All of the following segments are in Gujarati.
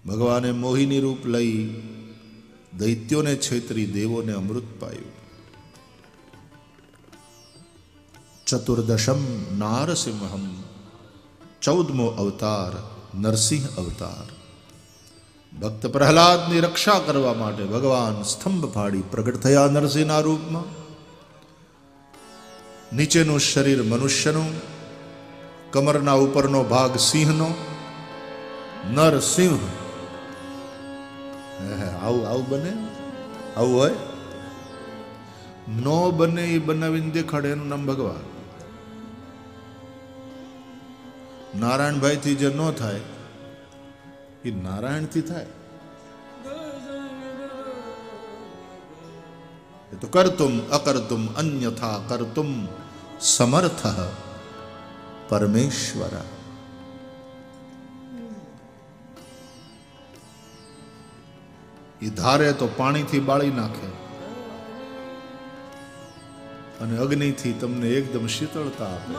ભગવાને મોહિની રૂપ લઈ દૈત્યોને છેતરી દેવોને અમૃત પાયું. ચતુર્દશમ નારસિંહમ, 14મો અવતાર નરસિંહ અવતાર. ભક્ત પ્રહલાદની રક્ષા કરવા માટે ભગવાન સ્તંભ ફાડી પ્રગટ થયા નરસિંહના રૂપમાં. નીચેનું શરીર મનુષ્યનું, કમરના ઉપરનો ભાગ સિંહનો. નરસિંહ આવું આવું બને, આવું હોય નો બને એ બનાવીને દેખાડે, એનું નામ ભગવાન. નારાયણભાઈ થી જે ન થાય એ નારાયણ થી થાય. એ તો કર્તુમ અકર્તુમ અન્યથા કર્તુમ સમર્થ પરમેશ્વર. એ ધારે તો પાણીથી બાળી નાખે અને અગ્નિથી તમને એકદમ શીતળતા આપે.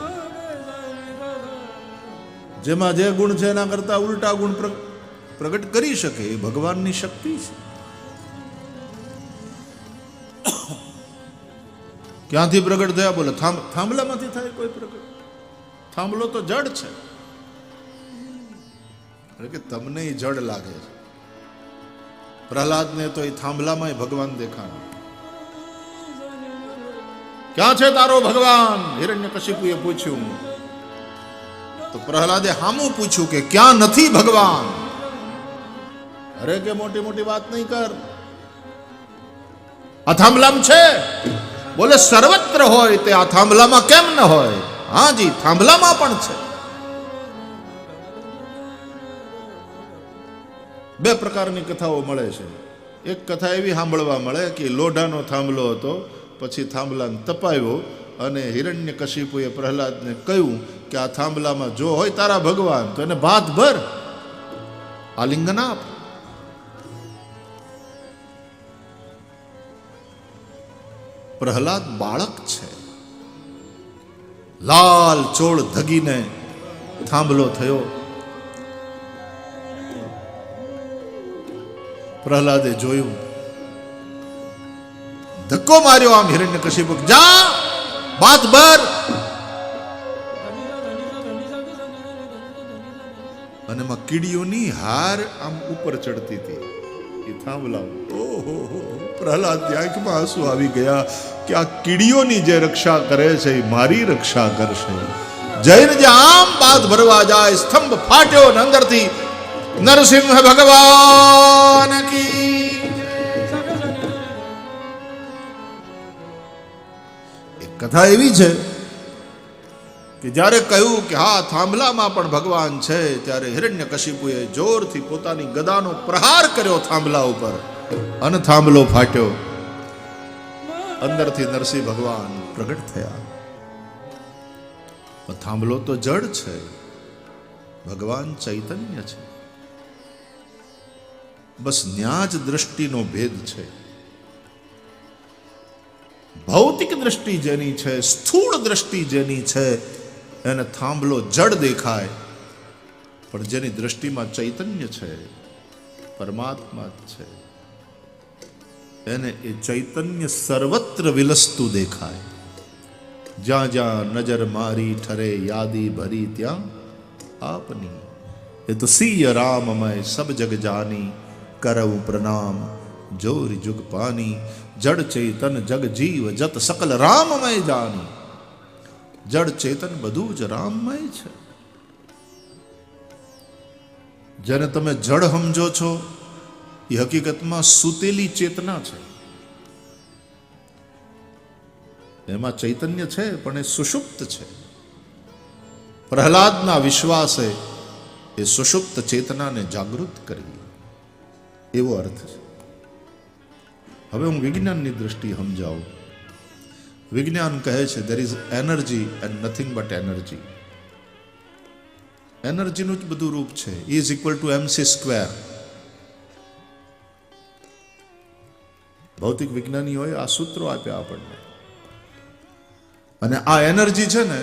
જેમાં જે ગુણ છે એના કરતા ઉલટા ગુણ પ્રગટ કરી શકે એ ભગવાનની શક્તિ છે. ક્યાંથી પ્રગટ થયા? બોલે થાંભલામાંથી થાય કોઈ પ્રગટ? થાંભલો તો જડ છે, એટલે કે તમને એ જડ લાગે છે. પ્રહલાદને તો એ થાંભલામાં ભગવાન દેખાણા. ક્યાં છે તારો ભગવાન? હિરણ્યકશિપુએ પૂછ્યું. તો પ્રહલાદે હામું પૂછ્યું કે ક્યાં નથી ભગવાન? અરે કે મોટી મોટી વાત નહીં કર, આ થાંભલામાં છે. બોલે સર્વત્ર હોય તે આ થાંભલામાં કેમ ન હોય? હા જી, થાંભલામાં પણ છે. બે પ્રકારની કથાઓ મળે છે. એક કથા એવી સાંભળવા મળે કે લોઢાનો થાંભલો હતો, પછી થાંભલાને તપાવ્યો અને હિરણ્યકશિપુએ પ્રહલાદને કહ્યું કે આ થાંભલામાં જો હોય તારા ભગવાન તો એને ભાત ભર, આલિંગન આપ. પ્રહલાદ બાળક છે. લાલ ચોળ ધગીને થાંભલો થયો. પ્રહલાદે જોયું, ધક્કો માર્યો આમ હિરણ્યકશિપુ, જા બાત ભર. અને એમાં કીડીઓની હાર આમ ઉપર ચડતી હતી એ થાંભલા. ઓહો, પ્રહલાદની આંખમાં આંસુ આવી ગયા કે આ કીડીઓની જે રક્ષા કરે છે એ મારી રક્ષા કરશે. જઈને જે આમ બાત ભરવા જાય, સ્તંભ ફાટ્યો અને અંદરથી નરસિંહ ભગવાન કી. એક કથા એવી છે કે જ્યારે કહ્યું કે હા થાંભલામાં પણ ભગવાન છે, ત્યારે હિરણ્યકશિપુએ જોરથી પોતાની ગદાનો પ્રહાર કર્યો થાંભલા ઉપર અને થાંભલો ફાટ્યો. અંદરથી નરસિંહ ભગવાન પ્રગટ થયા. થાંભલો તો જડ છે, ભગવાન ચૈતન્ય છે. બસ ન્યા જ દ્રષ્ટિનો ભેદ છે. ભૌતિક દ્રષ્ટિ જેની છે, સ્થૂળ દ્રષ્ટિ જેની છે, એને થાંભલો જડ દેખાય, પણ જેની દ્રષ્ટિમાં ચૈતન્ય છે, પરમાત્મા છે, એને એ ચૈતન્ય સર્વત્ર વિલસતું દેખાય. જ્યાં જ્યાં નજર મારી ઠરે યાદી ભરી ત્યાં આપની. એ તો સિય રામમય સબ જગ જાની, કરવું પ્રણામ જોરી જુગ પાની. જડ ચેતન જગ જીવ જત સકલ રામમય જાની. જડ ચેતન બધું જ રામમય છે. જેને તમે જડ સમજો છો એ હકીકતમાં સૂતેલી ચેતના છે. એમાં ચૈતન્ય છે પણ એ સુષુપ્ત છે. પ્રહલાદના વિશ્વાસે એ સુષુપ્ત ચેતનાને જાગૃત કરી, એવો અર્થ છે. હવે હું વિજ્ઞાનની દ્રષ્ટિએ સમજાવું. વિજ્ઞાન કહે છે there is energy and nothing but energy. એનર્જીનું જ બધું રૂપ છે. E is equal to mc². ભૌતિક વિજ્ઞાનીઓએ આ સૂત્રો આપ્યા આપણને. અને આ એનર્જી છે ને,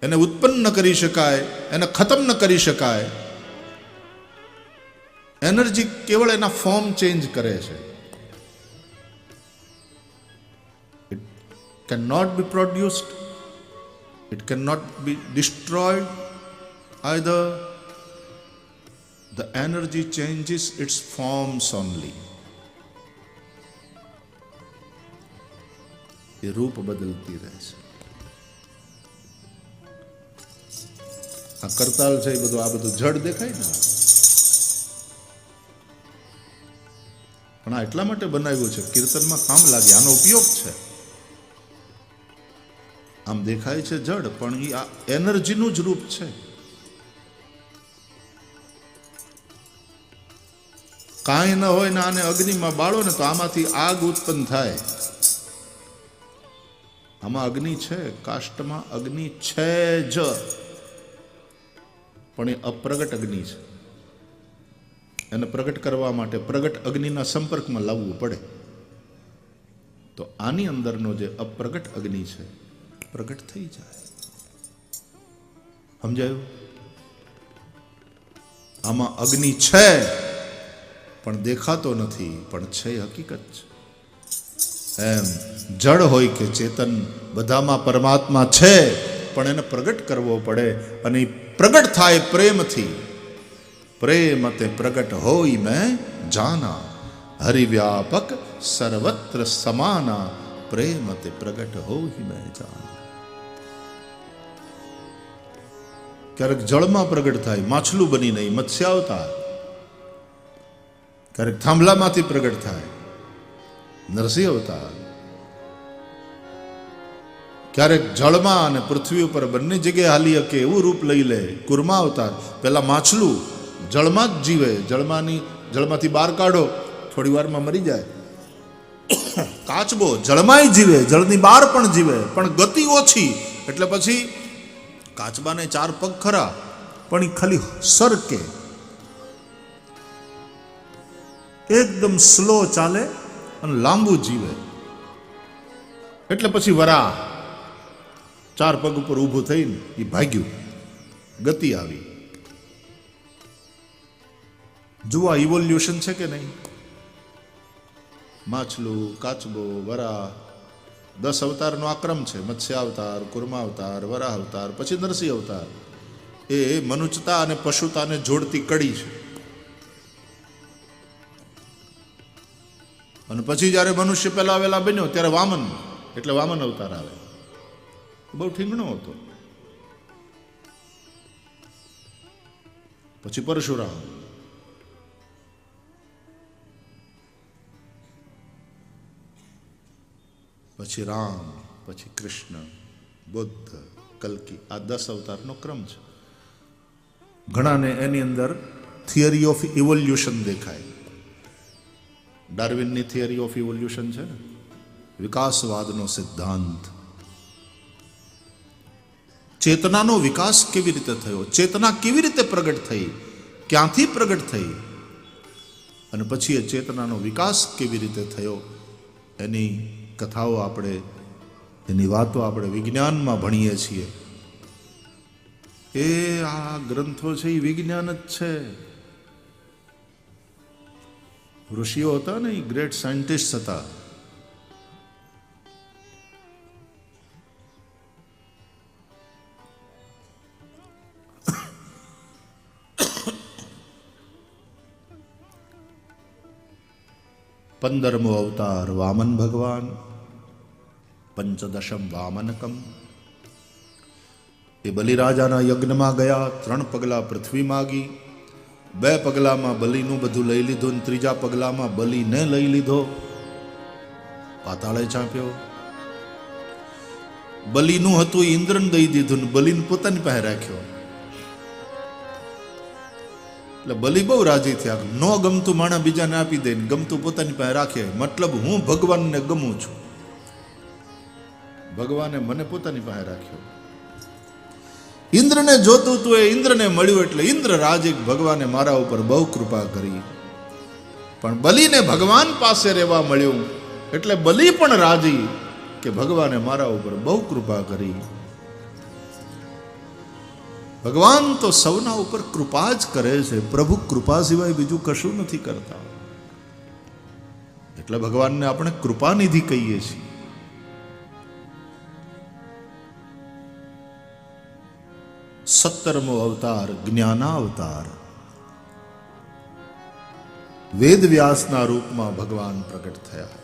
એને ઉત્પન્ન કરી શકાય, એને ખતમ ન કરી શકાય, એનર્જી કેવળ એના ફોર્મ ચેન્જ કરે છે. It can not be produced, it can not be destroyed, either the energy changes its forms only. એ રૂપ બદલતી રહે છે. આ કરતાલ છે એ બધું, આ બધું જડ દેખાય ને, પણ આ એટલા માટે બનાવ્યું છે કીર્તનમાં કામ લાગે, આનો ઉપયોગ છે. આમ દેખાય છે જડ, પણ એ આ એનર્જીનું જ રૂપ છે. કાંઈ ન હોય ને આને અગ્નિમાં બાળો ને તો આમાંથી આગ ઉત્પન્ન થાય. આમાં અગ્નિ છે, કાષ્ટમાં અગ્નિ છે જ, પણ એ અપ્રગટ અગ્નિ છે. એને પ્રગટ કરવા માટે પ્રગટ અગ્નિના સંપર્કમાં લાવવું પડે. તો આની અંદરનો જે અપ્રગટ અગ્નિ છે પ્રગટ થઈ જાય. સમજાયું? આમાં અગ્નિ છે પણ દેખાતો નથી, પણ છે હકીકત છે. એમ જડ હોય કે ચેતન, બધામાં પરમાત્મા છે, પણ એને પ્રગટ કરવો પડે. અને પ્રગટ થાય પ્રેમથી. પ્રેમ તે પ્રગટ હોય મેં જાના, હરિવ્યાપક સર્વત્ર સમાના, પ્રેમ તે પ્રગટ હોય મેં જાના. ક્યારેક જળમાં પ્રગટ થાય, માછલું બની નહીં, મત્સ્યાવતાર. ક્યારેક થાંભલામાંથી પ્રગટ થાય, નરસિંહ અવતાર. ક્યારેક જળમાં અને પૃથ્વી ઉપર બંને જગ્યાએ હાલી શકે એવું રૂપ લઈ લે, કુર્મા અવતાર. પેલા માછલું જળમાં જ જીવે, જળમાંથી બહાર કાઢો થોડી વારમાં મરી જાય. કાચબો જળમાંય જીવે, જળની બહાર પણ જીવે, પણ ગતિ ઓછી. એટલે પછી કાચબાને 4 પગ ખરા, પણ એ ખાલી સરકે, એકદમ સ્લો ચાલે અને લાંબુ જીવે. એટલે પછી વરા 4 પગ ઉપર ઊભું થઈને એ ભાગ્યું, ગતિ આવી. જુઓ ઇવોલ્યુશન છે કે નહીં? માછલું, કાચબો, વરા, 10 અવતારનો આક્રમ છે. મત્સ્ય અવતાર, કુર્મા અવતાર, વરાહ અવતાર, પછી નરસિંહ અવતાર. એ મનુષ્યતા અને પશુતાને જોડતી કડી છે. અને પછી જ્યારે મનુષ્ય પહેલા વેલા બન્યો ત્યારે વામન, એટલે વામન અવતાર આવે. બહુ ઠીંગણો હતો. પછી પરશુરામ, પછી રામ, પછી કૃષ્ણ, બુદ્ધ, કલ્કી. આ 10 અવતારનો ક્રમ છે. ઘણાને એની અંદર થિયરી ઓફ ઇવોલ્યુશન દેખાય. ડાર્વિનની થિયરી ઓફ ઇવોલ્યુશન છે ને, વિકાસવાદનો સિદ્ધાંત. ચેતનાનો વિકાસ કેવી રીતે થયો, ચેતના કેવી રીતે પ્રગટ થઈ, ક્યાંથી પ્રગટ થઈ, અને પછી એ ચેતનાનો વિકાસ કેવી રીતે થયો, એની કથાઓ આપણે, એની વાતો આપણે વિજ્ઞાનમાં ભણીએ છીએ. એ આ ગ્રંથો છે એ વિજ્ઞાન જ છે. ઋષિઓ હતા ને, એ ગ્રેટ સાયન્ટિસ્ટ હતા. પંદરમો અવતાર વામન ભગવાન, પંચદશમ વામનકમ. એ બલિરાજાના યજ્ઞમાં ગયા, 3 પગલા પૃથ્વી માગી, 2 પગલામાં બલિનું બધું લઈ લીધું, 3જા પગલામાં બલિને લઈ લીધો, પાતાળે ચાંપ્યો. બલિનું હતું ઇન્દ્રને દઈ દીધું, ને બલિને પોતાની પાસે રાખ્યો. એટલે બલિ બહુ રાજી થયા. ન ગમતું માણા બીજાને આપી દે, ગમતું પોતાની પાસે રાખે. મતલબ હું ભગવાનને ગમું છું, ભગવાને મને પોતાની પાસે રાખ્યો. ઇન્દ્રને જોતું હતું, એ ઇન્દ્રને મળ્યું. એટલે ઇન્દ્ર રાજી, ભગવાને મારા ઉપર બહુ કૃપા કરી. પણ બલિને ભગવાન પાસે રહેવા મળ્યું, એટલે બલિ પણ રાજી કે ભગવાને મારા ઉપર બહુ કૃપા કરી. ભગવાન તો સૌના ઉપર કૃપા જ કરે છે. પ્રભુ કૃપા સિવાય બીજું કશું નથી કરતા. એટલે ભગવાનને આપણે કૃપાનિધિ કહીએ છીએ. સત્તરમો અવતાર જ્ઞાનાવતાર. વેદ વ્યાસના રૂપમાં ભગવાન પ્રગટ થયા.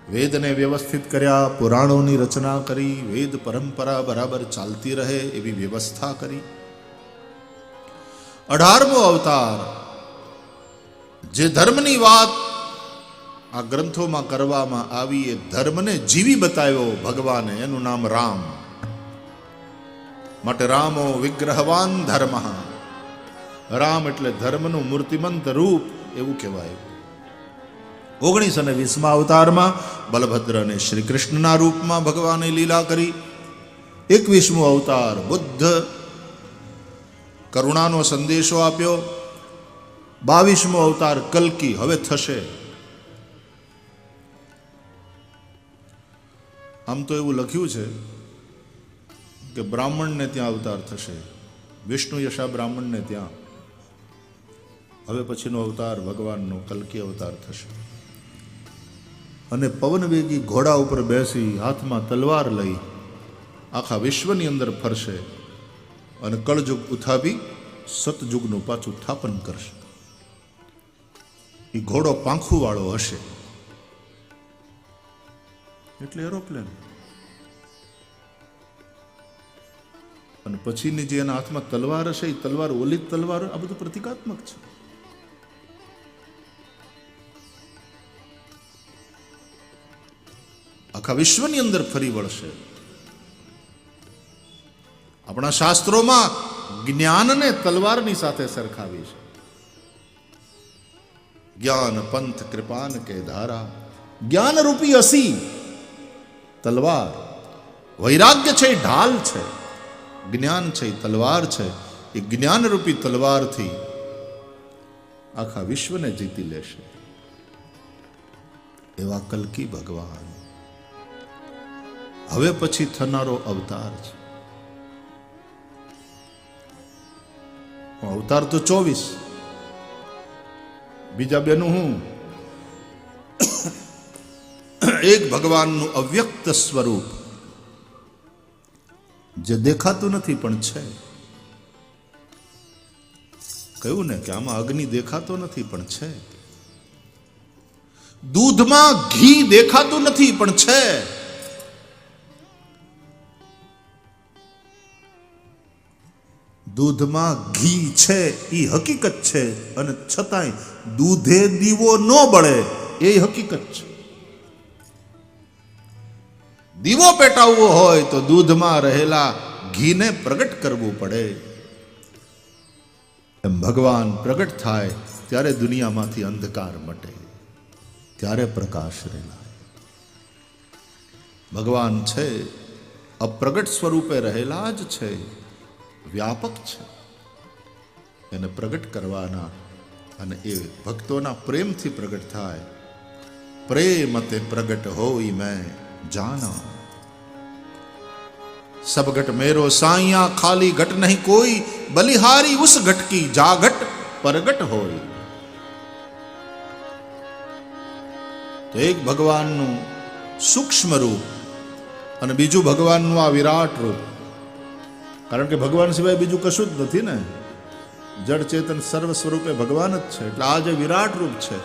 વેદને વ્યવસ્થિત કર્યા, પુરાણોની રચના કરી, વેદ પરંપરા બરાબર ચાલતી રહે એવી વ્યવસ્થા કરી. 18મો અવતાર, જે ધર્મની વાત આ ગ્રંથોમાં કરવામાં આવી એ ધર્મને જીવી બતાવ્યો ભગવાને, એનું નામ રામ. માટે રામો વિગ્રહવાન ધર્મ. રામ એટલે ધર્મનું મૂર્તિમંત રૂપ એવું કહેવાય. 1920મા અવતારમાં બલભદ્ર અને શ્રી કૃષ્ણના રૂપમાં ભગવાને લીલા કરી. 21મો અવતાર બુદ્ધ, કરુણાનો સંદેશો આપ્યો. 22મો અવતાર કલ્કી હવે થશે. આમ તો એવું લખ્યું છે કે બ્રાહ્મણને ત્યાં અવતાર થશે, વિષ્ણુ યશા બ્રાહ્મણને ત્યાં. હવે પછીનો અવતાર ભગવાનનો કલ્કી અવતાર થશે. અને પવનવેગી ઘોડા ઉપર બેસી હાથમાં તલવાર લઈ આખા વિશ્વની અંદર ફરશે અને કળજુગ ઉથાવી સતયુગનું પાછું સ્થાપન કરશે. એ ઘોડો પાંખું વાળો હશે એટલે એરોપ્લેન. અને પછીની જે એના હાથમાં તલવાર હશે એ તલવાર ઓલી તલવાર, આ બધું પ્રતિકાત્મક છે. આખા વિશ્વની અંદર ફરી વળશે. આપણા શાસ્ત્રોમાં જ્ઞાનને તલવારની સાથે સરખાવી છે. જ્ઞાન પંથ કૃપાન કે ધારા. જ્ઞાન રૂપી અસી તલવાર, વૈરાગ્ય છે એ ઢાલ છે, જ્ઞાન છે એ તલવાર છે. એ જ્ઞાન રૂપી તલવારથી આખા વિશ્વને જીતી લેશે એવા કલ્કી ભગવાન હવે પછી થનારો અવતાર છે. અવતાર તો 24, બીજા બેનું હું એક ભગવાનનું અવ્યક્ત સ્વરૂપ જે દેખાતું નથી પણ છે. કહ્યું ને કે આમાં અગ્નિ દેખાતો નથી પણ છે. દૂધમાં ઘી દેખાતું નથી પણ છે. દૂધમાં ઘી છે એ હકીકત છે, અને છતાંય દૂધે દીવો ન બળે એ હકીકત છે. દીવો પેટાવવો હોય તો દૂધમાં રહેલા ઘીને પ્રગટ કરવું પડે. એમ ભગવાન પ્રગટ થાય ત્યારે દુનિયામાંથી અંધકાર મટે, ત્યારે પ્રકાશ રહેલા. ભગવાન છે અપ્રગટ સ્વરૂપે રહેલા જ છે, વ્યાપક છે. એને પ્રગટ કરવાના, અને એ ભક્તોના પ્રેમથી પ્રગટ થાય. પ્રેમ તે પ્રગટ હોઈ મેં જાના, सब घट मेरो साइया खाली घट नहीं कोई, बलिहारी उस घट की जा घट परगट होई. तो एक भगवानનું સૂક્ષ્મ રૂપ અને બીજું ભગવાનનું આ વિરાટ રૂપ. કારણ કે ભગવાન સિવાય બીજું કશું જ નથી ને. જડ ચેતન સર્વ સ્વરૂપે ભગવાન જ છે. એટલે આ જે વિરાટ રૂપ છે,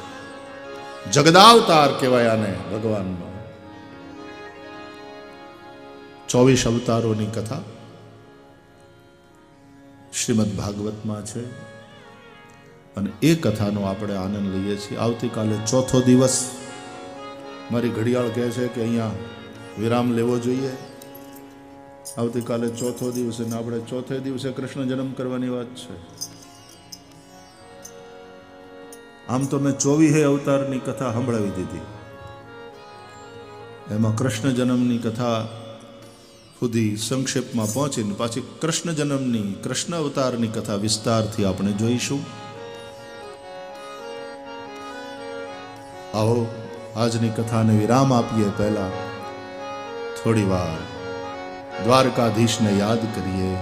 જગદાવતાર કહેવાય આને ભગવાનનો. 24 અવતારોની કથા શ્રીમદ ભાગવતમાં છે, અને એ કથાનો આપણે આનંદ લઈએ છીએ. આવતીકાલે ચોથો દિવસ. મારી ઘડિયાળ કહે છે કે અહીંયા વિરામ લેવો જોઈએ. આવતીકાલે ચોથો દિવસ, અને આપણે ચોથે દિવસે કૃષ્ણ જન્મ કરવાની વાત છે. આમ તો મેં 24 અવતારની કથા સંભળાવી દીધી. એમાં કૃષ્ણ જન્મની કથા સુધી સંક્ષેપમાં પહોંચીને પાછી કૃષ્ણ જન્મની, કૃષ્ણ અવતારની કથા વિસ્તારથી આપણે જોઈશું. આવો આજની કથાને વિરામ આપીએ પહેલા થોડી વાર દ્વારકાધીશને યાદ કરીએ.